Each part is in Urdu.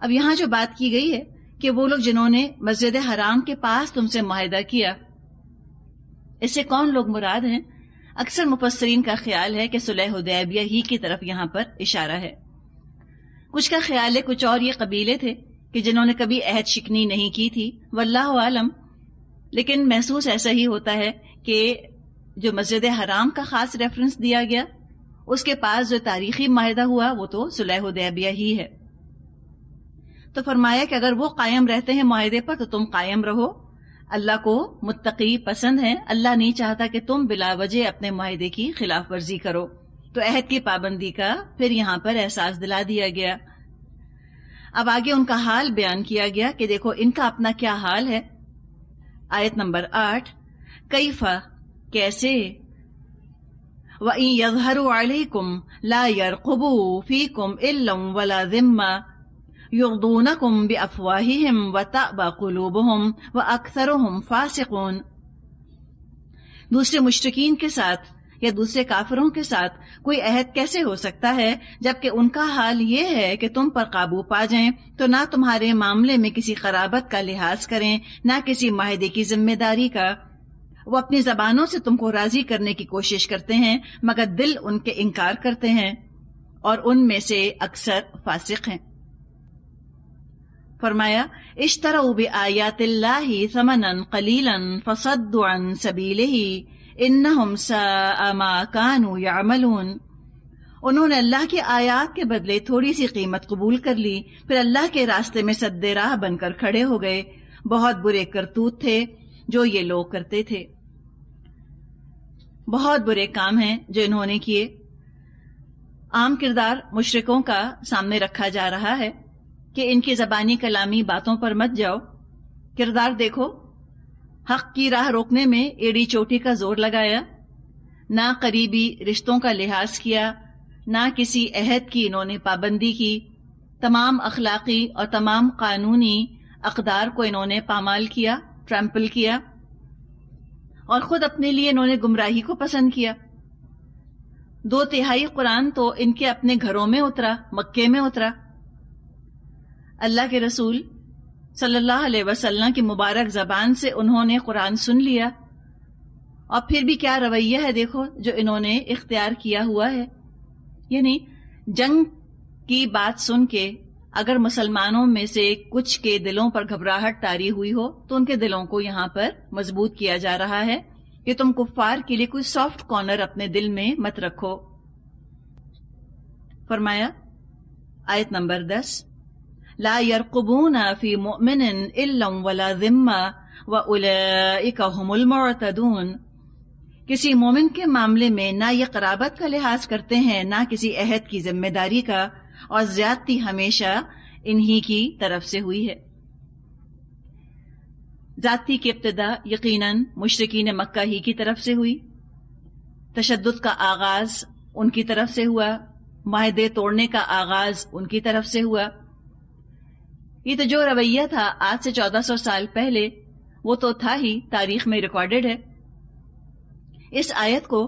اب یہاں جو بات کی گئی ہے کہ وہ لوگ جنہوں نے مسجد حرام کے پاس تم سے معاہدہ کیا، اس سے کون لوگ مراد ہیں؟ اکثر مفسرین کا خیال ہے کہ صلح حدیبیہ ہی کی طرف یہاں پر اشارہ ہے۔ کچھ کا خیال ہے کچھ اور یہ قبیلے تھے کہ جنہوں نے کبھی عہد شکنی نہیں کی تھی، واللہ عالم، لیکن محسوس ایسا ہی ہوتا ہے کہ جو مسجد حرام کا خاص ریفرنس دیا گیا اس کے پاس جو تاریخی معاہدہ ہوا وہ تو صلح حدیبیہ ہی ہے۔ تو فرمایا کہ اگر وہ قائم رہتے ہیں معاہدے پر تو تم قائم رہو، اللہ کو متقی پسند ہے، اللہ نہیں چاہتا کہ تم بلا وجہ اپنے معاہدے کی خلاف ورزی کرو۔ تو عہد کی پابندی کا پھر یہاں پر احساس دلا دیا گیا۔ اب آگے ان کا حال بیان کیا گیا کہ دیکھو ان کا اپنا کیا حال ہے۔ آیت نمبر 8، کیفا، کیسے، وَإِن يَظْهَرُوا عَلَيْكُمْ لَا يَرْقُبُوا فِيكُمْ إِلًّا وَلَا ذِمَّةً يُرْضُونَكُمْ بِأَفْوَاهِهِمْ وَتَأْبَى قُلُوبُهُمْ وَأَكْثَرُهُمْ فَاسِقُونَ۔ دوسرے مشرکین کے ساتھ یا دوسرے کافروں کے ساتھ کوئی عہد کیسے ہو سکتا ہے جبکہ ان کا حال یہ ہے کہ تم پر قابو پا جائیں تو نہ تمہارے معاملے میں کسی قرابت کا لحاظ کریں نہ کسی معاہدے کی ذمہ داری کا۔ وہ اپنی زبانوں سے تم کو راضی کرنے کی کوشش کرتے ہیں مگر دل ان کے انکار کرتے ہیں اور ان میں سے اکثر فاسق ہیں۔ فرمایا اشتروا بآیات اللہ ثمنا قلیلا فصدوا عن سبیلہ انہم ساء ما کانوا یعملون۔ انہوں نے اللہ کی آیات کے بدلے تھوڑی سی قیمت قبول کر لی، پھر اللہ کے راستے میں سد راہ بن کر کھڑے ہو گئے۔ بہت برے کرتوت تھے جو یہ لوگ کرتے تھے، بہت برے کام ہیں جو انہوں نے کیے۔ عام کردار مشرکوں کا سامنے رکھا جا رہا ہے کہ ان کی زبانی کلامی باتوں پر مت جاؤ، کردار دیکھو۔ حق کی راہ روکنے میں ایڑی چوٹی کا زور لگایا، نہ قریبی رشتوں کا لحاظ کیا، نہ کسی عہد کی انہوں نے پابندی کی، تمام اخلاقی اور تمام قانونی اقدار کو انہوں نے پامال کیا، ٹرمپل کیا، اور خود اپنے لیے انہوں نے گمراہی کو پسند کیا۔ 2/3 قرآن تو ان کے اپنے گھروں میں اترا، مکے میں اترا۔ اللہ کے رسول صلی اللہ علیہ وسلم کی مبارک زبان سے انہوں نے قرآن سن لیا، اور پھر بھی کیا رویہ ہے دیکھو جو انہوں نے اختیار کیا ہوا ہے۔ یعنی جنگ کی بات سن کے اگر مسلمانوں میں سے کچھ کے دلوں پر گھبراہٹ طاری ہوئی ہو تو ان کے دلوں کو یہاں پر مضبوط کیا جا رہا ہے کہ تم کفار کے لیے کوئی سافٹ کارنر اپنے دل میں مت رکھو۔ فرمایا آیت نمبر 10، لا يرقبون في مؤمن الا ولا ذمة واولئك هم المعتدون۔ کسی مومن کے معاملے میں نہ یہ قرابت کا لحاظ کرتے ہیں نہ کسی عہد کی ذمہ داری کا، اور زیادتی ہمیشہ انہی کی طرف سے ہوئی ہے۔ ذاتی کی ابتدا یقیناً مشرکین مکہ ہی کی طرف سے ہوئی، تشدد کا آغاز ان کی طرف سے ہوا، معاہدے توڑنے کا آغاز ان کی طرف سے ہوا۔ یہ تو جو رویہ تھا آج سے 1400 سال پہلے وہ تو تھا ہی، تاریخ میں ریکارڈڈ ہے۔ اس آیت کو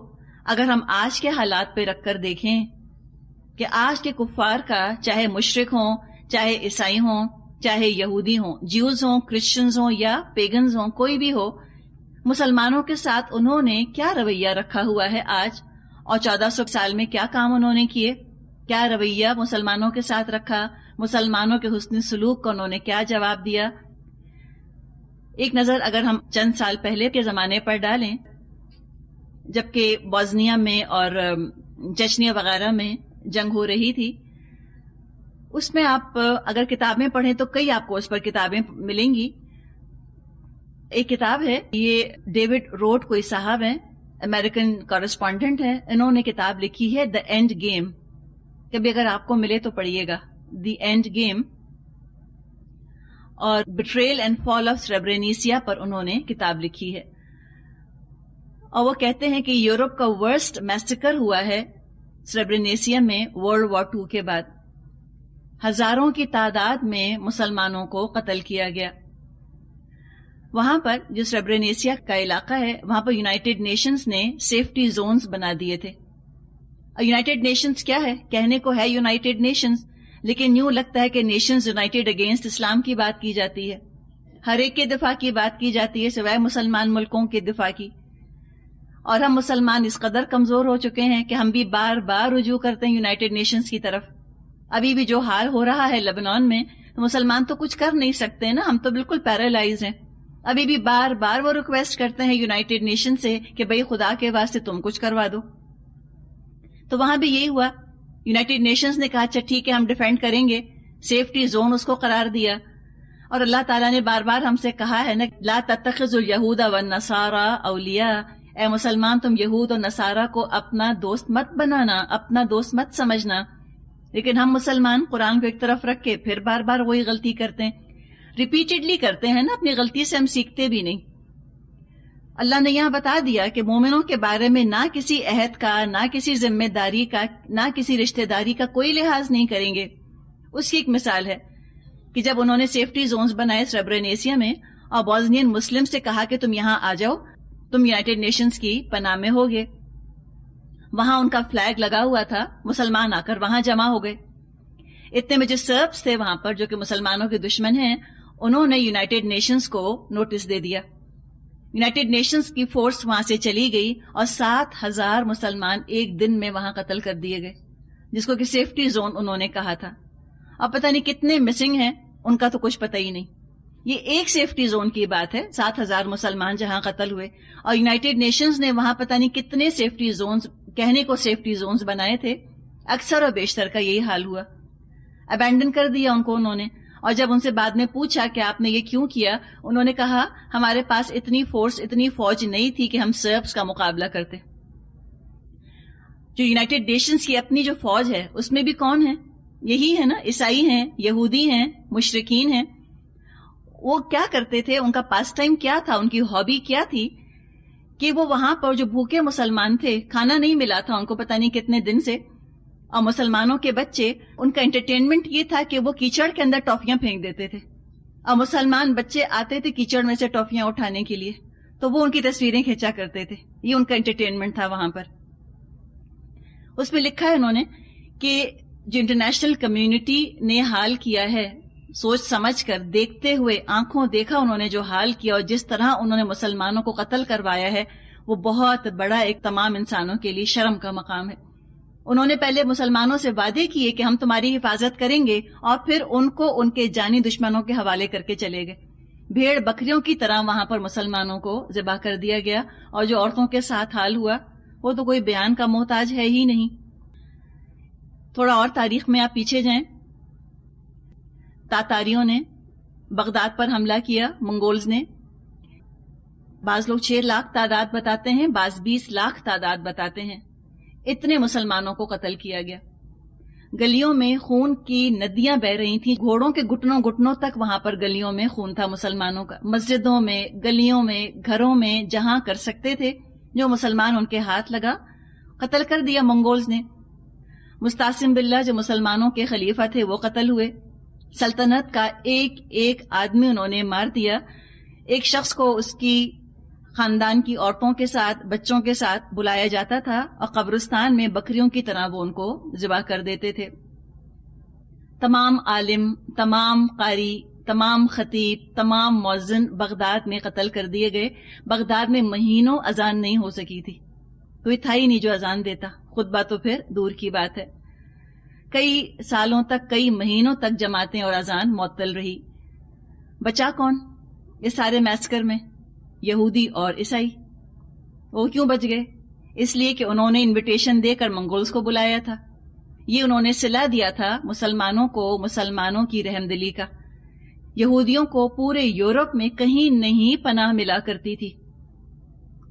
اگر ہم آج کے حالات پہ رکھ کر دیکھیں کہ آج کے کفار کا، چاہے مشرک ہوں، چاہے عیسائی ہوں، چاہے یہودی ہوں، جیوز ہوں، کرسچنز ہوں یا پیگنز ہوں، کوئی بھی ہو، مسلمانوں کے ساتھ انہوں نے کیا رویہ رکھا ہوا ہے آج، اور 1400 سال میں کیا کام انہوں نے کیے، کیا رویہ مسلمانوں کے ساتھ رکھا، مسلمانوں کے حسن سلوک کو انہوں نے کیا جواب دیا۔ ایک نظر اگر ہم چند سال پہلے کے زمانے پر ڈالیں، جبکہ بوسنیا میں اور چچنیا وغیرہ میں جنگ ہو رہی تھی، اس میں آپ اگر کتابیں پڑھیں تو کئی آپ کو اس پر کتابیں ملیں گی۔ ایک کتاب ہے، یہ ڈیوڈ روڈ کوئی صاحب ہیں، امریکن کورسپونڈنٹ ہیں، انہوں نے کتاب لکھی ہے دی اینڈ گیم، کبھی اگر آپ کو ملے تو پڑھیے گا، دی اینڈ گیم، اور بٹریل اینڈ فال آف سریبرینیسیا پر انہوں نے کتاب لکھی ہے، اور وہ کہتے ہیں کہ یورپ کا ورسٹ میسیکر ہوا ہے سریبرینیسیا میں ورلڈ وار 2 کے بعد، ہزاروں کی تعداد میں مسلمانوں کو قتل کیا گیا۔ وہاں پر جو سریبرینیسیا کا علاقہ ہے وہاں پر یونائٹڈ نیشنز نے سیفٹی زونز بنا دیے تھے۔ یونائٹڈ نیشنز کیا ہے؟ کہنے کو ہے یونائٹڈ نیشنز، لیکن یوں لگتا ہے کہ نیشنز یونائٹڈ اگینسٹ اسلام کی بات کی جاتی ہے، ہر ایک کے دفاع کی بات کی جاتی ہے سوائے مسلمان ملکوں کے دفاع کی. اور ہم مسلمان اس قدر کمزور ہو چکے ہیں کہ ہم بھی بار بار رجوع کرتے ہیں یونائٹڈ نیشنز کی طرف. ابھی بھی جو حال ہو رہا ہے لبنان میں، تو مسلمان تو کچھ کر نہیں سکتے نا، ہم تو بالکل پیرالائز ہیں. ابھی بھی بار بار وہ ریکویسٹ کرتے ہیں یونائٹڈ نیشن سے کہ بھئی خدا کے واسطے تم کچھ کروا دو. تو وہاں بھی یہی ہوا، یونائٹڈ نیشنز نے کہا اچھا ٹھیک ہے ہم ڈیفینڈ کریں گے، سیفٹی زون اس کو قرار دیا. اور اللہ تعالیٰ نے بار بار ہم سے کہا ہے نا، لا تتخذوا اليہود والنصارى اولیاء، اے مسلمان تم یہود اور نصارہ کو اپنا دوست مت بنانا، اپنا دوست مت سمجھنا. لیکن ہم مسلمان قرآن کو ایک طرف رکھ کے پھر بار بار وہی غلطی کرتے ہیں، ریپیٹڈلی کرتے ہیں نا، اپنی غلطی سے ہم سیکھتے بھی نہیں. اللہ نے یہاں بتا دیا کہ مومنوں کے بارے میں نہ کسی عہد کا، نہ کسی ذمہ داری کا، نہ کسی رشتہ داری کا کوئی لحاظ نہیں کریں گے. اس کی ایک مثال ہے کہ جب انہوں نے سیفٹی زونز بنائے سربرینیسیا میں اور بوزنین مسلم سے کہا کہ تم یہاں آ جاؤ، تم یونائٹڈ نیشنز کی پناہ میں ہوگے. وہاں ان کا فلیگ لگا ہوا تھا، مسلمان آ کر وہاں جمع ہو گئے. اتنے میں جو سربس تھے وہاں پر، جو کہ مسلمانوں کے دشمن ہیں، انہوں نے یونائٹڈ نیشنز کو نوٹس دے دیا. یونائٹڈ نیشنز کی فورس وہاں سے چلی گئی اور 7,000 مسلمان ایک دن میں وہاں قتل کر دیے گئے، جس کو کہ سیفٹی زون انہوں نے کہا تھا. اب پتہ نہیں کتنے مسنگ ہیں، ان کا تو کچھ پتہ ہی نہیں. یہ ایک سیفٹی زون کی بات ہے، 7,000 مسلمان جہاں قتل ہوئے، اور یونائٹڈ نیشنز نے وہاں پتہ نہیں کتنے سیفٹی زونز، کہنے کو سیفٹی زونز بنائے تھے. اکثر اور بیشتر کا یہی حال ہوا، ابینڈن کر دیا ان کو انہوں نے. اور جب ان سے بعد میں پوچھا کہ آپ نے یہ کیوں کیا، انہوں نے کہا ہمارے پاس اتنی فورس، اتنی فوج نہیں تھی کہ ہم سربس کا مقابلہ کرتے. جو یونائٹڈ نیشنز کی اپنی جو فوج ہے اس میں بھی کون ہے؟ یہی ہے نا، عیسائی ہیں، یہودی ہیں، مشرکین ہیں. وہ کیا کرتے تھے، ان کا پاس ٹائم کیا تھا، ان کی ہابی کیا تھی کہ وہ وہاں پر جو بھوکے مسلمان تھے، کھانا نہیں ملا تھا ان کو پتہ نہیں کتنے دن سے، اور مسلمانوں کے بچے، ان کا انٹرٹینمنٹ یہ تھا کہ وہ کیچڑ کے اندر ٹافیاں پھینک دیتے تھے، اور مسلمان بچے آتے تھے کیچڑ میں سے ٹافیاں اٹھانے کے لیے، تو وہ ان کی تصویریں کھینچا کرتے تھے. یہ ان کا انٹرٹینمنٹ تھا وہاں پر. اس میں لکھا ہے انہوں نے کہ جو انٹرنیشنل کمیونٹی نے حال کیا ہے، سوچ سمجھ کر، دیکھتے ہوئے، آنکھوں دیکھا انہوں نے جو حال کیا اور جس طرح انہوں نے مسلمانوں کو قتل کروایا ہے، وہ بہت بڑا ایک تمام انسانوں کے لیے شرم کا مقام ہے. انہوں نے پہلے مسلمانوں سے وعدے کیے کہ ہم تمہاری حفاظت کریں گے، اور پھر ان کو ان کے جانی دشمنوں کے حوالے کر کے چلے گئے. بھیڑ بکریوں کی طرح وہاں پر مسلمانوں کو ذبح کر دیا گیا، اور جو عورتوں کے ساتھ حال ہوا وہ تو کوئی بیان کا محتاج ہے ہی نہیں. تھوڑا اور تاریخ میں آپ پیچھے جائیں. تاتاریوں نے بغداد پر حملہ کیا، منگولز نے. بعض لوگ 6 لاکھ تعداد بتاتے ہیں، بعض 20 لاکھ تعداد بتاتے ہیں. اتنے مسلمانوں کو قتل کیا گیا. گلیوں میں خون کی ندیاں بہ رہی تھیں، گھوڑوں کے گھٹنوں گھٹنوں تک وہاں پر گلیوں میں خون تھا مسلمانوں کا. مسجدوں میں، گلیوں میں، گھروں میں، جہاں کر سکتے تھے، جو مسلمان ان کے ہاتھ لگا قتل کر دیا منگولز نے. مستعصم باللہ جو مسلمانوں کے خلیفہ تھے وہ قتل ہوئے. سلطنت کا ایک ایک آدمی انہوں نے مار دیا. ایک شخص کو اس کی خاندان کی عورتوں کے ساتھ، بچوں کے ساتھ بلایا جاتا تھا، اور قبرستان میں بکریوں کی طرح وہ ان کو ذبح کر دیتے تھے. تمام عالم، تمام قاری، تمام خطیب، تمام مؤذن بغداد میں قتل کر دیے گئے. بغداد میں مہینوں اذان نہیں ہو سکی تھی، کوئی تھا ہی نہیں جو اذان دیتا. خطبہ تو پھر دور کی بات ہے. کئی سالوں تک، کئی مہینوں تک جماعتیں اور اذان معطل رہی. بچا کون اس سارے میسکر میں؟ یہودی اور عیسائی. وہ کیوں بچ گئے؟ اس لیے کہ انہوں نے انویٹیشن دے کر منگولز کو بلایا تھا. یہ انہوں نے صلہ دیا تھا مسلمانوں کو، مسلمانوں کی رحم دلی کا. یہودیوں کو پورے یورپ میں کہیں نہیں پناہ ملا کرتی تھی.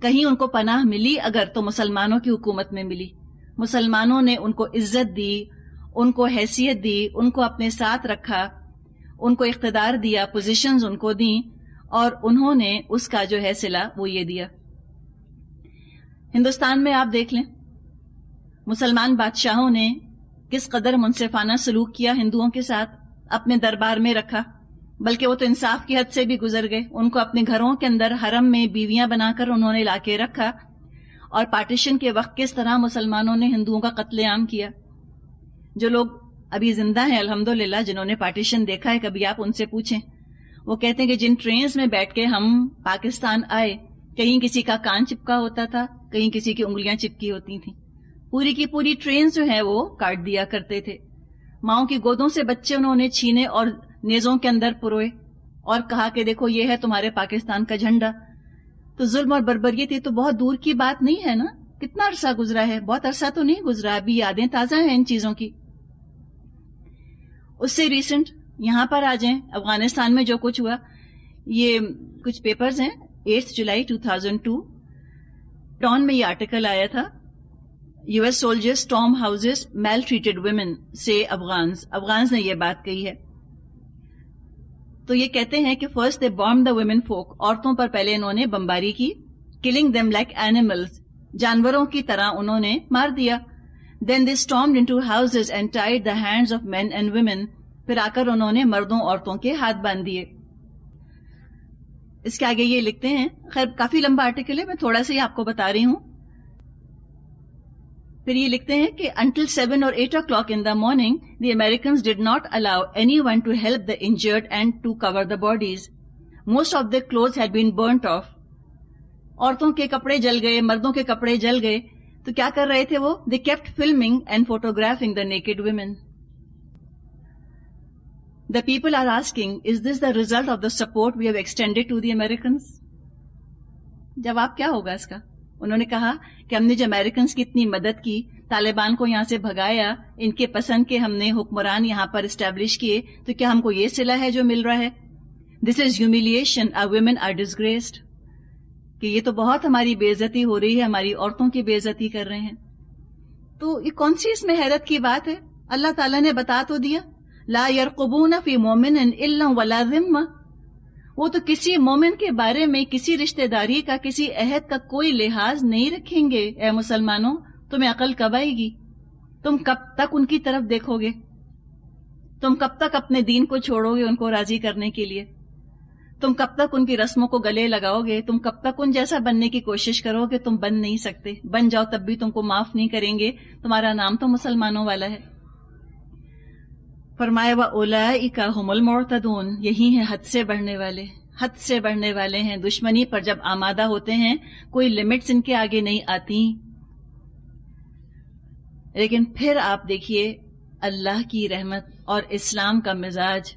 کہیں ان کو پناہ ملی اگر تو مسلمانوں کی حکومت میں ملی. مسلمانوں نے ان کو عزت دی، ان کو حیثیت دی، ان کو اپنے ساتھ رکھا، ان کو اقتدار دیا، پوزیشنز ان کو دیں، اور انہوں نے اس کا جو ہے صلہ وہ یہ دیا. ہندوستان میں آپ دیکھ لیں، مسلمان بادشاہوں نے کس قدر منصفانہ سلوک کیا ہندوؤں کے ساتھ، اپنے دربار میں رکھا. بلکہ وہ تو انصاف کی حد سے بھی گزر گئے. ان کو اپنے گھروں کے اندر حرم میں بیویاں بنا کر انہوں نے لا کے رکھا. اور پارٹیشن کے وقت کس طرح مسلمانوں نے ہندوؤں کا قتل عام کیا. جو لوگ ابھی زندہ ہیں الحمدللہ جنہوں نے پارٹیشن دیکھا ہے, کبھی آپ ان سے پوچھیں. وہ کہتے ہیں کہ جن ٹرینز میں بیٹھ کے ہم پاکستان آئے, کہیں کسی کا کان چپکا ہوتا تھا, کہیں کسی کی انگلیاں چپکی ہوتی تھیں. پوری کی پوری ٹرینز جو ہیں وہ کاٹ دیا کرتے تھے. ماؤں کی گودوں سے بچے انہوں نے چھینے اور نیزوں کے اندر پروئے اور کہا کہ دیکھو یہ ہے تمہارے پاکستان کا جھنڈا. تو ظلم اور بربریت یہ تو بہت دور کی بات نہیں ہے نا, کتنا عرصہ گزرا ہے, بہت عرصہ تو نہیں گزرا, ابھی یادیں تازہ ہیں ان چیزوں کی. اس سے ریسنٹ یہاں پر آ جائیں, افغانستان میں جو کچھ ہوا, یہ کچھ پیپرز ہیں. 8 جولائی 2002 ڈان میں یہ آرٹیکل آیا تھا, US soldiers storm houses, maltreated women سے افغانز نے یہ بات کہی ہے. تو یہ کہتے ہیں کہ first they bomb the women folk, عورتوں پر پہلے انہوں نے بمباری کی, کلنگ دیم لائک اینیملز, جانوروں کی طرح انہوں نے مار دیا. دین دے stormed into houses and tied the hands of men and women, پھر آ کر انہوں نے مردوں عورتوں کے ہاتھ باندھ دیے. اس کے آگے یہ لکھتے ہیں, خیر کافی لمبا آرٹیکل ہے, میں تھوڑا سا ہی آپ کو بتا رہی ہوں. پھر یہ لکھتے ہیں کہ until 7 or 8 o'clock in the morning, the Americans did not allow anyone to help the injured and to cover the bodies. Most of their clothes had been burnt off. عورتوں کے کپڑے جل گئے, مردوں کے کپڑے جل گئے, تو کیا کر رہے تھے وہ؟ They kept filming and photographing the naked women. The people are asking, is this the result of the support we have extended to the Americans? جواب کیا ہوگا اس کا؟ انہوں نے کہا کہ ہم نے جو امریکنز کی اتنی مدد کی, طالبان کو یہاں سے بھگایا, ان کے پسند کے ہم نے حکمران یہاں پر اسٹیبلش کیے, تو کیا ہم کو یہ صلہ ہے جو مل رہا ہے؟ دس از humiliation, our women are disgraced. کہ یہ تو بہت ہماری بے عزتی ہو رہی ہے, ہماری عورتوں کی بے عزتی کر رہے ہیں. تو یہ کون سی اس میں حیرت کی بات ہے؟ اللہ تعالیٰ نے بتا تو دیا, لا يرقبون فی مومن الا ولا ذمہ. وہ تو کسی مومن کے بارے میں کسی رشتہ داری کا, کسی عہد کا کوئی لحاظ نہیں رکھیں گے. اے مسلمانوں, تمہیں عقل کب آئے گی؟ تم کب تک ان کی طرف دیکھو گے؟ تم کب تک اپنے دین کو چھوڑو گے ان کو راضی کرنے کے لیے؟ تم کب تک ان کی رسموں کو گلے لگاؤ گے؟ تم کب تک ان جیسا بننے کی کوشش کرو گے؟ تم بن نہیں سکتے. بن جاؤ تب بھی تم کو معاف نہیں کریں گے. تمہارا نام تو مسلمانوں والا ہے. فرمایا وَأُولَئِكَ هُمُ الْمُعْتَدُونَ, یہی ہیں حد سے بڑھنے والے. حد سے بڑھنے والے ہیں. دشمنی پر جب آمادہ ہوتے ہیں کوئی لمٹس ان کے آگے نہیں آتی. لیکن پھر آپ دیکھیے اللہ کی رحمت اور اسلام کا مزاج,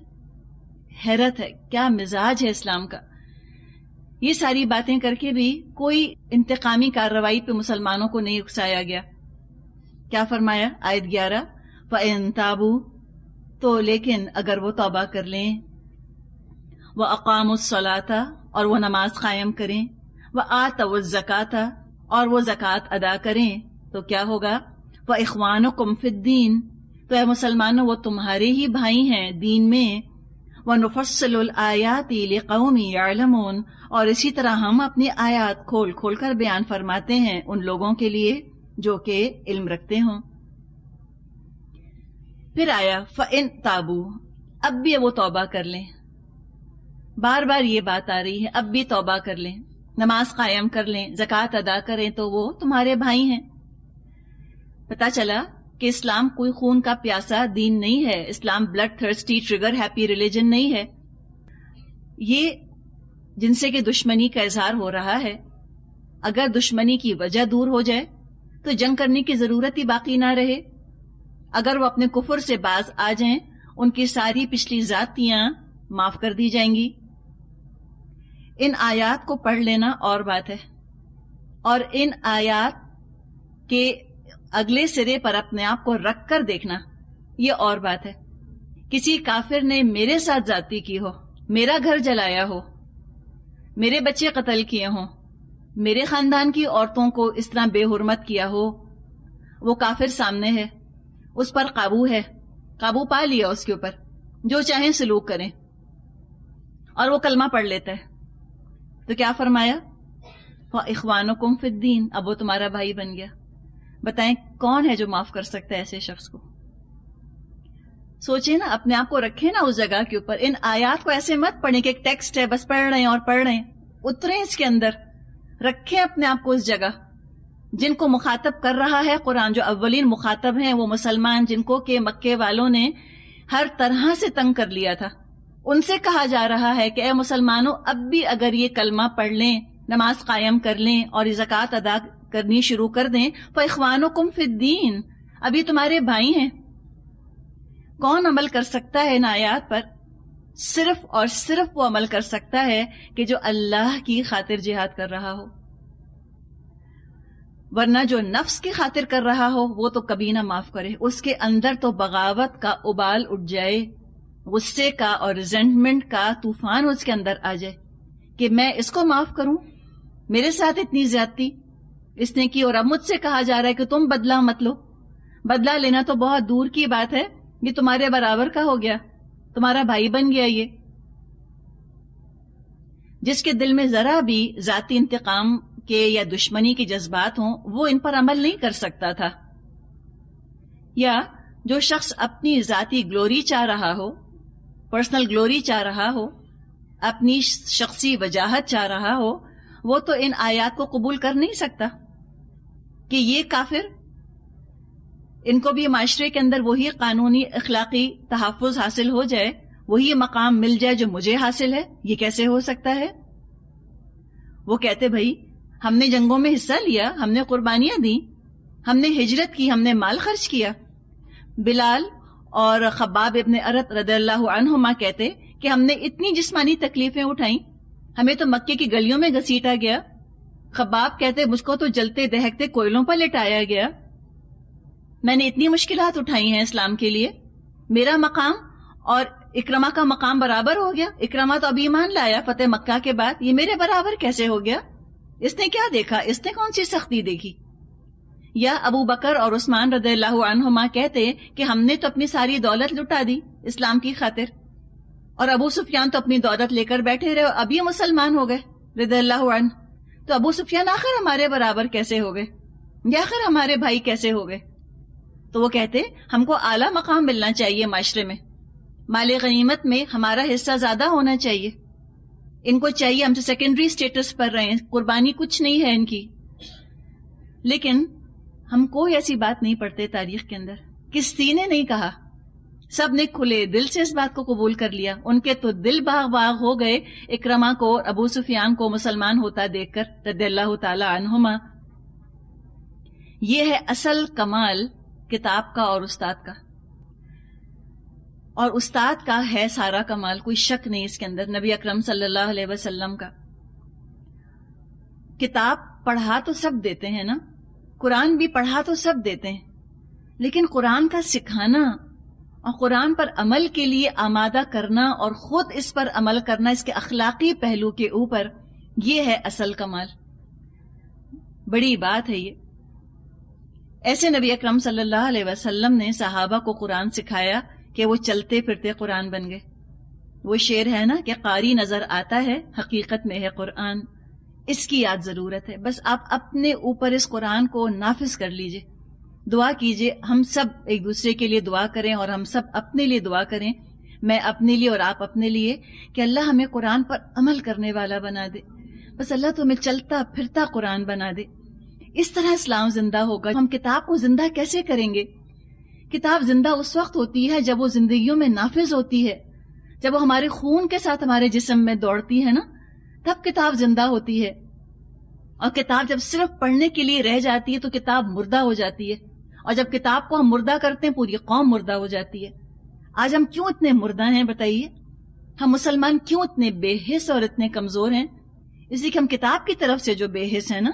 حیرت ہے کیا مزاج ہے اسلام کا. یہ ساری باتیں کر کے بھی کوئی انتقامی کارروائی پہ مسلمانوں کو نہیں اکسایا گیا. کیا فرمایا آیت 11, فَإِن تَابُوا, تو لیکن اگر وہ توبہ کر لیں, وَأَقَامُوا الصَّلَاةَ, اور وہ نماز قائم کریں, وَآتَوُا الزَّكَاةَ, اور وہ زکوٰۃ ادا کریں, تو کیا ہوگا؟ وَإِخْوَانُكُمْ فِي الدِّينِ, تو اے مسلمانوں وہ تمہارے ہی بھائی ہیں دین میں. وَنُفَصِّلُ الْآيَاتِ لِقَوْمٍ يَعْلَمُونَ, اور اسی طرح ہم اپنی آیات کھول کھول کر بیان فرماتے ہیں ان لوگوں کے لیے جو کہ علم رکھتے ہوں. پھر آیا فَإِن تَابُوا, اب بھی وہ توبہ کر لیں. بار بار یہ بات آ رہی ہے, اب بھی توبہ کر لیں, نماز قائم کر لیں, زکوٰۃ ادا کریں, تو وہ تمہارے بھائی ہیں. پتا چلا کہ اسلام کوئی خون کا پیاسا دین نہیں ہے. Islam bloodthirsty trigger happy religion نہیں ہے. یہ جن سے کہ دشمنی کا اظہار ہو رہا ہے, اگر دشمنی کی وجہ دور ہو جائے تو جنگ کرنے کی ضرورت ہی باقی نہ رہے. اگر وہ اپنے کفر سے باز آ جائیں, ان کی ساری پچھلی ذاتیاں معاف کر دی جائیں گی. ان آیات کو پڑھ لینا اور بات ہے, اور ان آیات کے اگلے سرے پر اپنے آپ کو رکھ کر دیکھنا یہ اور بات ہے. کسی کافر نے میرے ساتھ زیادتی کی ہو, میرا گھر جلایا ہو, میرے بچے قتل کیے ہوں, میرے خاندان کی عورتوں کو اس طرح بے حرمت کیا ہو, وہ کافر سامنے ہے, اس پر قابو ہے, قابو پا لیا اس کے اوپر, جو چاہیں سلوک کریں, اور وہ کلمہ پڑھ لیتا ہے. تو کیا فرمایا؟ وَإِخْوَانُكُمْ فِي الدِّينِ, اب وہ تمہارا بھائی بن گیا. بتائیں کون ہے جو معاف کر سکتا ہے ایسے شخص کو؟ سوچیں نا, اپنے آپ کو رکھیں نا اس جگہ کے اوپر. ان آیات کو ایسے مت پڑھیں کہ ایک ٹیکسٹ ہے بس پڑھ رہے ہیں اور پڑھ رہے ہیں. اتریں اس کے اندر, رکھیں اپنے آپ کو اس جگہ جن کو مخاطب کر رہا ہے قرآن، جو اولین مخاطب ہیں وہ مسلمان، جن کو کہ مکے والوں نے ہر طرح سے تنگ کر لیا تھا، ان سے کہا جا رہا ہے کہ اے مسلمانوں، اب بھی اگر یہ کلمہ پڑھ لیں، نماز قائم کر لیں اور زکوٰۃ ادا کرنی شروع کر دیں، فَإِخْوَانُكُمْ فِي الدِّينِ، ابھی تمہارے بھائی ہیں۔ کون عمل کر سکتا ہے ان آیات پر؟ صرف اور صرف وہ عمل کر سکتا ہے کہ جو اللہ کی خاطر جہاد کر رہا ہو، ورنہ جو نفس کی خاطر کر رہا ہو وہ تو کبھی نہ معاف کرے، اس کے اندر تو بغاوت کا ابال اٹھ جائے، غصے کا اور ریزنٹمنٹ کا طوفان اس کے اندر آ جائے کہ میں اس کو معاف کروں، میرے ساتھ اتنی زیادتی اس نے کی، اور اب مجھ سے کہا جا رہا ہے کہ تم بدلہ مت لو۔ بدلہ لینا تو بہت دور کی بات ہے، یہ تمہارے برابر کا ہو گیا، تمہارا بھائی بن گیا۔ یہ جس کے دل میں ذرا بھی ذاتی انتقام کے یا دشمنی کے جذبات ہوں وہ ان پر عمل نہیں کر سکتا تھا، یا جو شخص اپنی ذاتی گلوری چاہ رہا ہو، پرسنل گلوری چاہ رہا ہو، اپنی شخصی وجاہت چاہ رہا ہو، وہ تو ان آیات کو قبول کر نہیں سکتا کہ یہ کافر، ان کو بھی معاشرے کے اندر وہی قانونی اخلاقی تحفظ حاصل ہو جائے، وہی مقام مل جائے جو مجھے حاصل ہے، یہ کیسے ہو سکتا ہے؟ وہ کہتے بھائی ہم نے جنگوں میں حصہ لیا، ہم نے قربانیاں دیں، ہم نے ہجرت کی، ہم نے مال خرچ کیا۔ بلال اور خباب ابن ارت رضی اللہ عنہما کہتے کہ ہم نے اتنی جسمانی تکلیفیں اٹھائیں، ہمیں تو مکے کی گلیوں میں گھسیٹا گیا۔ خباب کہتے مجھ کو تو جلتے دہکتے کوئلوں پر لٹایا گیا، میں نے اتنی مشکلات اٹھائی ہیں اسلام کے لیے، میرا مقام اور اکرمہ کا مقام برابر ہو گیا۔ اکرمہ تو ابھی ایمان لایا فتح مکہ کے بعد، یہ میرے برابر کیسے ہو گیا؟ اس نے کیا دیکھا؟ اس نے کون سی سختی دیکھی؟ یا ابو بکر اور عثمان رضی اللہ عنہما کہتے کہ ہم نے تو اپنی ساری دولت لٹا دی اسلام کی خاطر، اور ابو سفیان تو اپنی دولت لے کر بیٹھے رہے، اب یہ مسلمان ہو گئے رضی اللہ عنہ، تو ابو سفیان آخر ہمارے برابر کیسے ہو گئے، یا آخر ہمارے بھائی کیسے ہو گئے؟ تو وہ کہتے ہم کو اعلیٰ مقام ملنا چاہیے معاشرے میں، مال غنیمت میں ہمارا حصہ زیادہ ہونا چاہیے، ان کو چاہیے ہم سے سیکنڈری سٹیٹس پر رہیں، قربانی کچھ نہیں ہے ان کی۔ لیکن ہم کوئی ایسی بات نہیں پڑھتے تاریخ کے اندر، کسی نے نہیں کہا، سب نے کھلے دل سے اس بات کو قبول کر لیا۔ ان کے تو دل باغ باغ ہو گئے اکرمہ کو، ابو سفیان کو مسلمان ہوتا دیکھ کر رضی اللہ تعالی عنہما۔ یہ ہے اصل کمال کتاب کا اور استاد کا، اور استاد کا ہے سارا کمال، کوئی شک نہیں اس کے اندر، نبی اکرم صلی اللہ علیہ وسلم کا۔ کتاب پڑھا تو سب دیتے ہیں نا، قرآن بھی پڑھا تو سب دیتے ہیں، لیکن قرآن کا سکھانا اور قرآن پر عمل کے لیے آمادہ کرنا اور خود اس پر عمل کرنا، اس کے اخلاقی پہلو کے اوپر، یہ ہے اصل کمال، بڑی بات ہے یہ۔ ایسے نبی اکرم صلی اللہ علیہ وسلم نے صحابہ کو قرآن سکھایا کہ وہ چلتے پھرتے قرآن بن گئے۔ وہ شعر ہے نا کہ قاری نظر آتا ہے حقیقت میں ہے قرآن، اس کی یاد ضرورت ہے۔ بس آپ اپنے اوپر اس قرآن کو نافذ کر لیجئے، دعا کیجئے، ہم سب ایک دوسرے کے لیے دعا کریں اور ہم سب اپنے لیے دعا کریں، میں اپنے لیے اور آپ اپنے لیے، کہ اللہ ہمیں قرآن پر عمل کرنے والا بنا دے، بس اللہ تو ہمیں چلتا پھرتا قرآن بنا دے۔ اس طرح اسلام زندہ ہوگا۔ ہم کتاب کو زندہ کیسے کریں گے؟ کتاب زندہ اس وقت ہوتی ہے جب وہ زندگیوں میں نافذ ہوتی ہے، جب وہ ہمارے خون کے ساتھ ہمارے جسم میں دوڑتی ہے نا، تب کتاب زندہ ہوتی ہے۔ اور کتاب جب صرف پڑھنے کے لیے رہ جاتی ہے تو کتاب مردہ ہو جاتی ہے، اور جب کتاب کو ہم مردہ کرتے ہیں پوری قوم مردہ ہو جاتی ہے۔ آج ہم کیوں اتنے مردہ ہیں بتائیے؟ ہم مسلمان کیوں اتنے بے حس اور اتنے کمزور ہیں؟ اس لیے کہ ہم کتاب کی طرف سے جو بے حس ہے نا،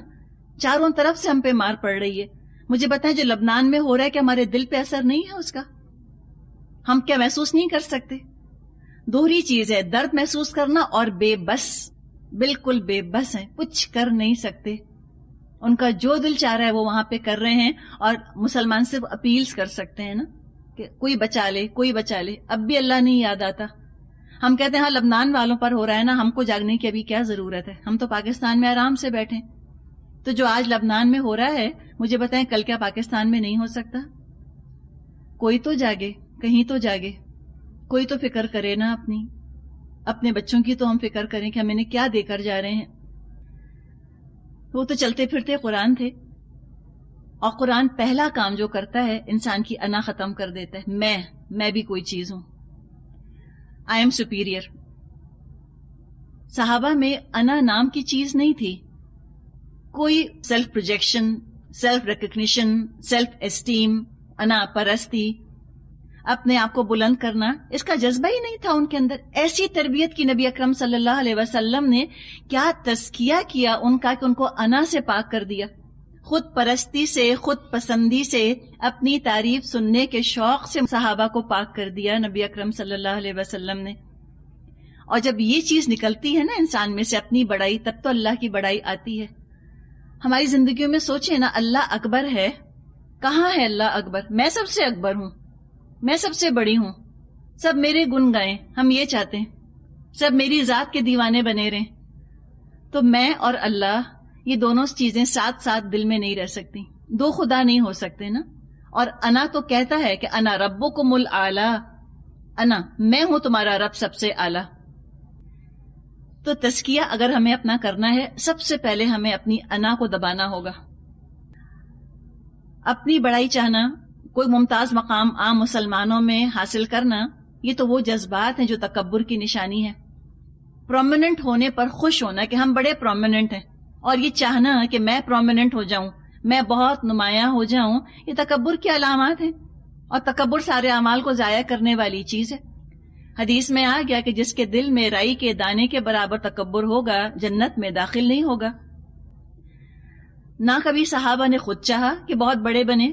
چاروں طرف سے ہم پہ مار پڑ رہی ہے۔ مجھے بتائیں جو لبنان میں ہو رہا ہے کہ ہمارے دل پہ اثر نہیں ہے اس کا؟ ہم کیا محسوس نہیں کر سکتے؟ دوہری چیز ہے، درد محسوس کرنا اور بے بس، بالکل بے بس ہیں، کچھ کر نہیں سکتے۔ ان کا جو دل چاہ رہا ہے وہ وہاں پہ کر رہے ہیں، اور مسلمان صرف اپیلز کر سکتے ہیں نا کہ کوئی بچا لے، کوئی بچا لے۔ اب بھی اللہ نہیں یاد آتا۔ ہم کہتے ہیں ہاں لبنان والوں پر ہو رہا ہے نا، ہم کو جاگنے کی ابھی کیا ضرورت ہے، ہم تو پاکستان میں آرام سے بیٹھے۔ تو جو آج لبنان میں ہو رہا ہے، مجھے بتائیں کل کیا پاکستان میں نہیں ہو سکتا؟ کوئی تو جاگے، کہیں تو جاگے، کوئی تو فکر کرے نا اپنے بچوں کی تو ہم فکر کریں کہ ہم انہیں کیا دے کر جا رہے ہیں۔ وہ تو چلتے پھرتے قرآن تھے، اور قرآن پہلا کام جو کرتا ہے انسان کی انا ختم کر دیتا ہے. میں بھی کوئی چیز ہوں, آئی ایم سپیریئر. صحابہ میں انا نام کی چیز نہیں تھی. کوئی self projection, self recognition, self esteem, انا پرستی, اپنے آپ کو بلند کرنا, اس کا جذبہ ہی نہیں تھا ان کے اندر. ایسی تربیت کی نبی اکرم صلی اللہ علیہ وسلم نے, کیا تزکیہ کیا ان کا کہ ان کو انا سے پاک کر دیا, خود پرستی سے, خود پسندی سے, اپنی تعریف سننے کے شوق سے صحابہ کو پاک کر دیا نبی اکرم صلی اللہ علیہ وسلم نے. اور جب یہ چیز نکلتی ہے نا انسان میں سے, اپنی بڑائی, تب تو اللہ کی بڑائی آتی ہے. ہماری زندگیوں میں سوچیں نا, اللہ اکبر ہے, کہاں ہے اللہ اکبر؟ میں سب سے اکبر ہوں, میں سب سے بڑی ہوں, سب میرے گن گائیں. ہم یہ چاہتے ہیں سب میری ذات کے دیوانے بنے رہیں. تو میں اور اللہ, یہ دونوں چیزیں ساتھ ساتھ دل میں نہیں رہ سکتی. دو خدا نہیں ہو سکتے نا. اور انا تو کہتا ہے کہ انا ربکم الاعلی, انا میں ہوں تمہارا رب سب سے اعلیٰ. تو تزکیہ اگر ہمیں اپنا کرنا ہے, سب سے پہلے ہمیں اپنی انا کو دبانا ہوگا. اپنی بڑائی چاہنا, کوئی ممتاز مقام عام مسلمانوں میں حاصل کرنا, یہ تو وہ جذبات ہیں جو تکبر کی نشانی ہے. پرومیننٹ ہونے پر خوش ہونا کہ ہم بڑے پرومیننٹ ہیں, اور یہ چاہنا کہ میں پرومیننٹ ہو جاؤں, میں بہت نمایاں ہو جاؤں, یہ تکبر کی علامات ہیں. اور تکبر سارے اعمال کو ضائع کرنے والی چیز ہے. حدیث میں آ گیا کہ جس کے دل میں رائی کے دانے کے برابر تکبر ہوگا, جنت میں داخل نہیں ہوگا. نہ کبھی صحابہ نے خود چاہا کہ بہت بڑے بنے,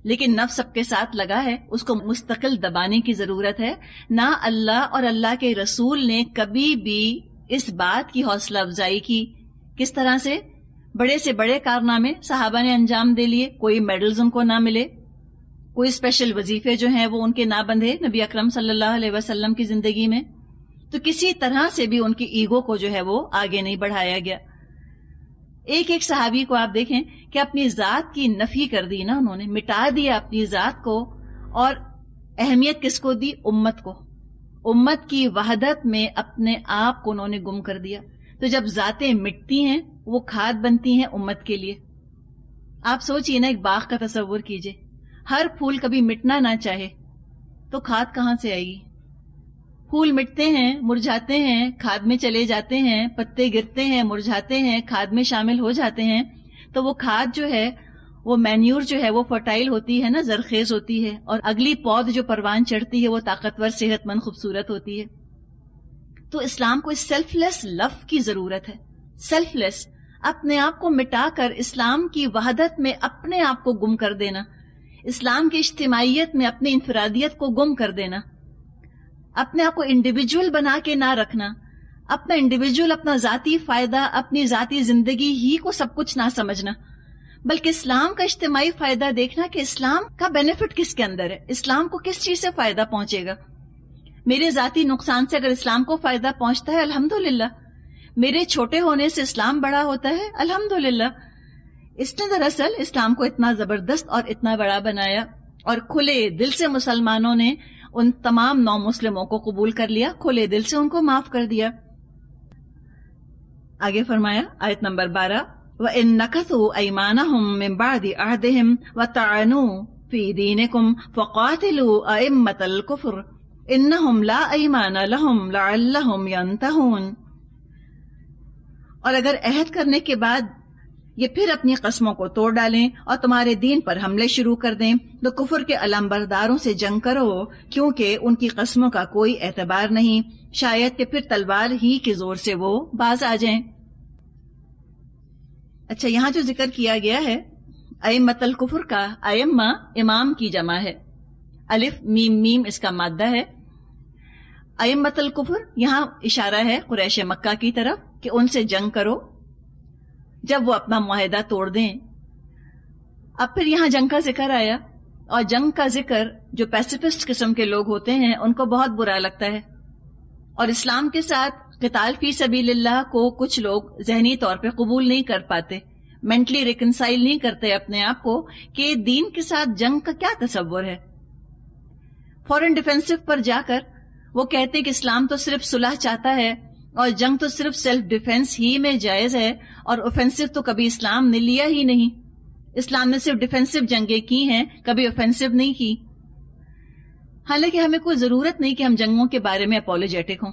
لیکن نفس سب کے ساتھ لگا ہے, اس کو مستقل دبانے کی ضرورت ہے. نہ اللہ اور اللہ کے رسول نے کبھی بھی اس بات کی حوصلہ افزائی کی. کس طرح سے بڑے کارنامے صحابہ نے انجام دے لیے, کوئی میڈلز ان کو نہ ملے, کوئی اسپیشل وظیفے جو ہیں وہ ان کے نہ بندھے نبی اکرم صلی اللہ علیہ وسلم کی زندگی میں. تو کسی طرح سے بھی ان کی ایگو کو جو ہے وہ آگے نہیں بڑھایا گیا. ایک ایک صحابی کو آپ دیکھیں کہ اپنی ذات کی نفی کر دی نا, انہوں نے مٹا دیا اپنی ذات کو, اور اہمیت کس کو دی؟ امت کو. امت کی وحدت میں اپنے آپ کو انہوں نے گم کر دیا. تو جب ذاتیں مٹتی ہیں وہ کھاد بنتی ہیں امت کے لیے. آپ سوچئے نا, ایک باغ کا تصور کیجئے, ہر پھول کبھی مٹنا نہ چاہے تو کھاد کہاں سے آئے گی؟ پھول مٹتے ہیں, مرجھاتے ہیں, کھاد میں چلے جاتے ہیں, پتے گرتے ہیں, مرجھاتے ہیں, کھاد میں شامل ہو جاتے ہیں. تو وہ کھاد جو ہے, وہ مینیور جو ہے, وہ فرٹائل ہوتی ہے نا, زرخیز ہوتی ہے, اور اگلی پود جو پروان چڑھتی ہے وہ طاقتور, صحت مند, خوبصورت ہوتی ہے. تو اسلام کو سیلف لیس لو کی ضرورت ہے. سیلف لیس, اپنے آپ کو مٹا کر اسلام کی وحدت میں اپنے آپ کو گم کر دینا, اسلام کی اجتماعیت میں اپنی انفرادیت کو گم کر دینا, اپنے آپ کو انڈیویجول بنا کے نہ رکھنا, اپنا انڈیویجول, اپنا ذاتی فائدہ, اپنی ذاتی زندگی ہی کو سب کچھ نہ سمجھنا, بلکہ اسلام کا اجتماعی فائدہ دیکھنا کہ اسلام کا بینیفٹ کس کے اندر ہے, اسلام کو کس چیز سے فائدہ پہنچے گا. میرے ذاتی نقصان سے اگر اسلام کو فائدہ پہنچتا ہے الحمدللہ, میرے چھوٹے ہونے سے اسلام بڑا ہوتا ہے الحمدللہ. اس نے دراصل اسلام کو اتنا زبردست اور اتنا بڑا بنایا, اور کھلے دل سے مسلمانوں نے ان تمام نو مسلموں کو قبول کر لیا, کھلے دل سے ان کو معاف کر دیا. آگے فرمایا آیت نمبر 12, وَإِن نَكَثُوا أَيْمَانَهُمْ مِن بَعْدِ عَهْدِهِمْ وَطَعَنُوا فِي دِينِكُمْ فَقَاتِلُوا أَئِمَّةَ الْكُفْرِ إِنَّهُمْ لَا أَيْمَانَ لَهُمْ لَعَلَّهُمْ يَنْتَهُونَ. اور اگر عہد کرنے کے بعد یہ پھر اپنی قسموں کو توڑ ڈالیں اور تمہارے دین پر حملے شروع کر دیں, تو کفر کے علمبرداروں سے جنگ کرو, کیونکہ ان کی قسموں کا کوئی اعتبار نہیں, شاید کہ پھر تلوار ہی کے زور سے وہ باز آ جائیں. اچھا, یہاں جو ذکر کیا گیا ہے ائمۃ الکفر کا, ائمہ امام کی جمع ہے, الف میم میم اس کا مادہ ہے. ائمۃ الکفر یہاں اشارہ ہے قریش مکہ کی طرف کہ ان سے جنگ کرو جب وہ اپنا معاہدہ توڑ دیں. اب پھر یہاں جنگ کا ذکر آیا, اور جنگ کا ذکر جو پیسیفسٹ قسم کے لوگ ہوتے ہیں ان کو بہت برا لگتا ہے, اور اسلام کے ساتھ قتال فی سبیل اللہ کو کچھ لوگ ذہنی طور پہ قبول نہیں کر پاتے, مینٹلی ریکنسائل نہیں کرتے اپنے آپ کو کہ دین کے ساتھ جنگ کا کیا تصور ہے. فورن ڈیفینسو پر جا کر وہ کہتے کہ اسلام تو صرف صلح چاہتا ہے اور جنگ تو صرف سیلف ڈیفense ہی میں جائز ہے, اور اوفینسو تو کبھی اسلام نے لیا ہی نہیں. اسلام نے صرف ڈیفینسو جنگیں کی ہیں، کبھی اوفینسو نہیں کی. حالانکہ ہمیں کوئی ضرورت نہیں کہ ہم جنگوں کے بارے میں اپولوجیٹک ہوں.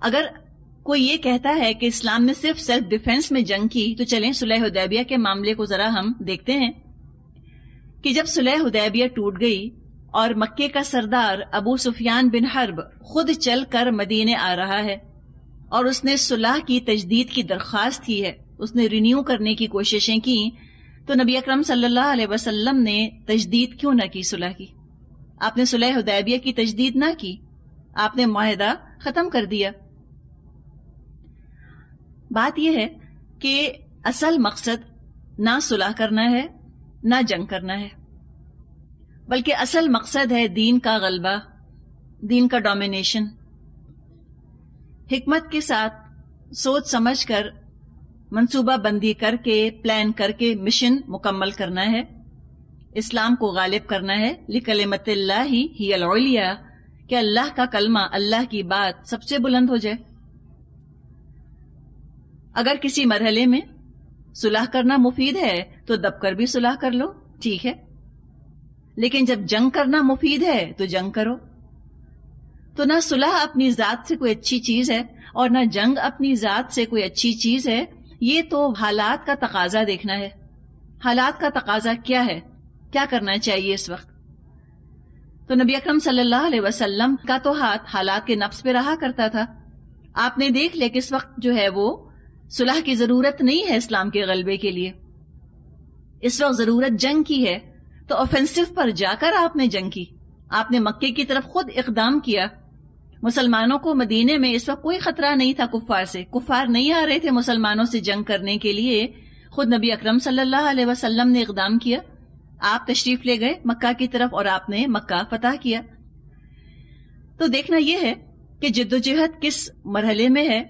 اگر کوئی یہ کہتا ہے کہ اسلام نے صرف سیلف ڈیفینس میں جنگ کی، تو چلیں صلح حدیبیہ کے معاملے کو ذرا ہم دیکھتے ہیں کہ جب صلح حدیبیہ ٹوٹ گئی اور مکے کا سردار ابو سفیان بن حرب خود چل کر مدینے آ رہا ہے اور اس نے صلح کی تجدید کی درخواست کی ہے، اس نے رینیو کرنے کی کوششیں کی، تو نبی اکرم صلی اللہ علیہ وسلم نے تجدید کیوں نہ کی؟ صلح کی. آپ نے صلح حدیبیہ کی تجدید نہ کی، آپ نے معاہدہ ختم کر دیا. بات یہ ہے کہ اصل مقصد نہ صلح کرنا ہے نہ جنگ کرنا ہے، بلکہ اصل مقصد ہے دین کا غلبہ، دین کا ڈومینیشن. حکمت کے ساتھ سوچ سمجھ کر منصوبہ بندی کر کے پلان کر کے مشن مکمل کرنا ہے، اسلام کو غالب کرنا ہے. لکلمت اللہ ہی العلیٰ، کہ اللہ کا کلمہ، اللہ کی بات سب سے بلند ہو جائے. اگر کسی مرحلے میں صلح کرنا مفید ہے تو دب کر بھی صلح کر لو، ٹھیک ہے، لیکن جب جنگ کرنا مفید ہے تو جنگ کرو. تو نہ صلح اپنی ذات سے کوئی اچھی چیز ہے اور نہ جنگ اپنی ذات سے کوئی اچھی چیز ہے. یہ تو حالات کا تقاضا دیکھنا ہے. حالات کا تقاضا کیا ہے، کیا کرنا چاہیے اس وقت. تو نبی اکرم صلی اللہ علیہ وسلم کا تو ہاتھ حالات کے نفس پہ رہا کرتا تھا. آپ نے دیکھ لیا کہ اس وقت جو ہے وہ صلح کی ضرورت نہیں ہے اسلام کے غلبے کے لیے، اس وقت ضرورت جنگ کی ہے. تو اوفینسو پر جا کر آپ نے جنگ کی، آپ نے مکے کی طرف خود اقدام کیا. مسلمانوں کو مدینے میں اس وقت کوئی خطرہ نہیں تھا کفار سے، کفار نہیں آ رہے تھے مسلمانوں سے جنگ کرنے کے لیے. خود نبی اکرم صلی اللہ علیہ وسلم نے اقدام کیا، آپ تشریف لے گئے مکہ کی طرف اور آپ نے مکہ فتح کیا. تو دیکھنا یہ ہے کہ جدوجہد کس مرحلے میں ہے.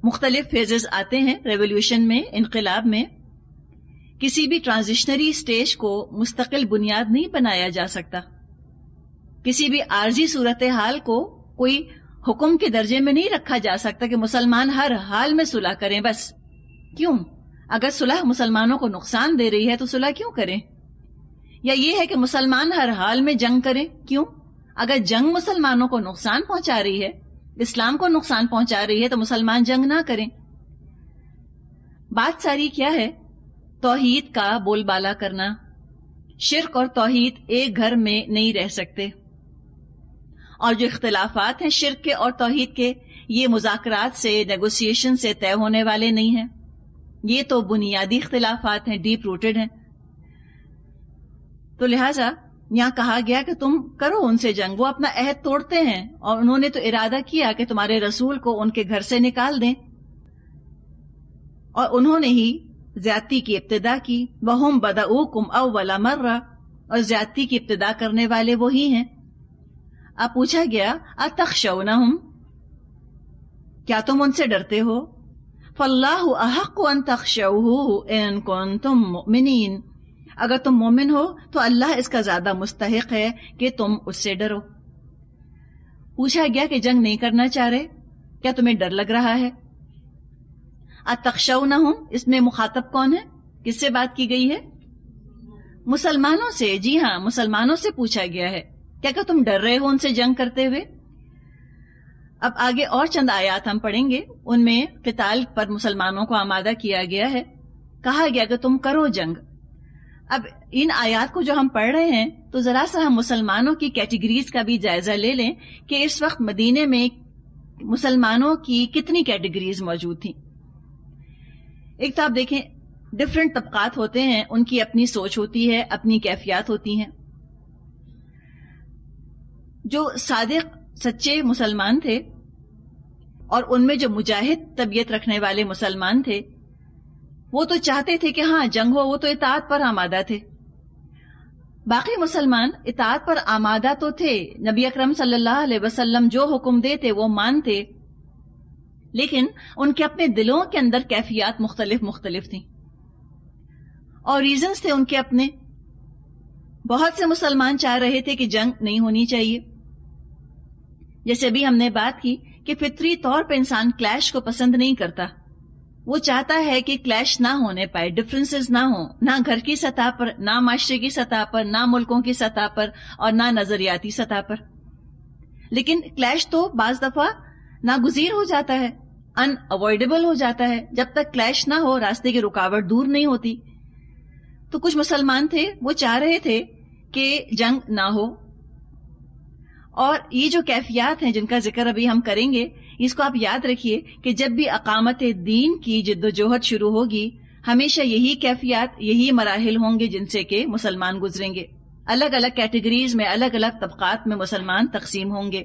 مختلف فیزز آتے ہیں ریولوشن میں، انقلاب میں. کسی بھی ٹرانزیشنری سٹیج کو مستقل بنیاد نہیں بنایا جا سکتا. کسی بھی عارضی صورتحال کو کوئی حکم کے درجے میں نہیں رکھا جا سکتا کہ مسلمان ہر حال میں صلح کریں بس. کیوں؟ اگر صلح مسلمانوں کو نقصان دے رہی ہے تو صلح کیوں کریں؟ یا یہ ہے کہ مسلمان ہر حال میں جنگ کریں، کیوں؟ اگر جنگ مسلمانوں کو نقصان پہنچا رہی ہے، اسلام کو نقصان پہنچا رہی ہے، تو مسلمان جنگ نہ کریں. بات ساری کیا ہے؟ توحید کا بول بالا کرنا. شرک اور توحید ایک گھر میں نہیں رہ سکتے، اور جو اختلافات ہیں شرک کے اور توحید کے، یہ مذاکرات سے، نیگوسیشن سے طے ہونے والے نہیں ہیں. یہ تو بنیادی اختلافات ہیں، ڈیپ روٹڈ ہیں. تو لہٰذا یہاں کہا گیا کہ تم کرو ان سے جنگ. وہ اپنا عہد توڑتے ہیں اور انہوں نے تو ارادہ کیا کہ تمہارے رسول کو ان کے گھر سے نکال دیں، اور انہوں نے ہی زیادتی کی ابتدا کی. وَهُمْ بَدَؤُوكُمْ أَوَّلَ مَرَّةٍ، اور زیادتی کی ابتدا کرنے والے وہی ہیں. اب پوچھا گیا أَتَخْشَوْنَهُمْ، کیا تم ان سے ڈرتے ہو؟ فَاللَّهُ أَحَقُّ أَن تَخْشَوْهُ إِن كُنتُم مُؤْمِنِينَ، اگر تم مومن ہو تو اللہ اس کا زیادہ مستحق ہے کہ تم اس سے ڈرو. پوچھا گیا کہ جنگ نہیں کرنا چاہ رہے، کیا تمہیں ڈر لگ رہا ہے؟ اتخشونہم، اس میں مخاطب کون ہے؟ کس سے بات کی گئی ہے؟ مسلمانوں سے. جی ہاں، مسلمانوں سے پوچھا گیا ہے کیا تم ڈر رہے ہو ان سے جنگ کرتے ہوئے؟ اب آگے اور چند آیات ہم پڑھیں گے، ان میں قتال پر مسلمانوں کو آمادہ کیا گیا ہے. کہا گیا کہ تم کرو جنگ. اب ان آیات کو جو ہم پڑھ رہے ہیں تو ذرا سا ہم مسلمانوں کی کیٹیگریز کا بھی جائزہ لے لیں کہ اس وقت مدینے میں مسلمانوں کی کتنی کیٹیگریز موجود تھیں. ایک تو آپ دیکھیں ڈفرینٹ طبقات ہوتے ہیں، ان کی اپنی سوچ ہوتی ہے، اپنی کیفیات ہوتی ہیں. جو صادق سچے مسلمان تھے اور ان میں جو مجاہد طبیعت رکھنے والے مسلمان تھے، وہ تو چاہتے تھے کہ ہاں جنگ ہو، وہ تو اطاعت پر آمادہ تھے. باقی مسلمان اطاعت پر آمادہ تو تھے، نبی اکرم صلی اللہ علیہ وسلم جو حکم دیتے وہ مانتے، لیکن ان کے اپنے دلوں کے اندر کیفیات مختلف تھیں اور ریزنز تھے ان کے اپنے. بہت سے مسلمان چاہ رہے تھے کہ جنگ نہیں ہونی چاہیے، جیسے ابھی ہم نے بات کی کہ فطری طور پہ انسان کلیش کو پسند نہیں کرتا. وہ چاہتا ہے کہ کلیش نہ ہونے پائے، ڈفرینسز نہ ہوں، نہ گھر کی سطح پر، نہ معاشرے کی سطح پر، نہ ملکوں کی سطح پر، اور نہ نظریاتی سطح پر. لیکن کلیش تو بعض دفعہ ناگزیر ہو جاتا ہے، ان اوائڈیبل ہو جاتا ہے. جب تک کلیش نہ ہو راستے کی رکاوٹ دور نہیں ہوتی. تو کچھ مسلمان تھے، وہ چاہ رہے تھے کہ جنگ نہ ہو. اور یہ جو کیفیات ہیں جن کا ذکر ابھی ہم کریں گے، اس کو آپ یاد رکھیے کہ جب بھی اقامت دین کی جد و جہد شروع ہوگی، ہمیشہ یہی کیفیات، یہی مراحل ہوں گے جن سے کہ مسلمان گزریں گے. الگ الگ کیٹیگریز میں، الگ الگ طبقات میں مسلمان تقسیم ہوں گے.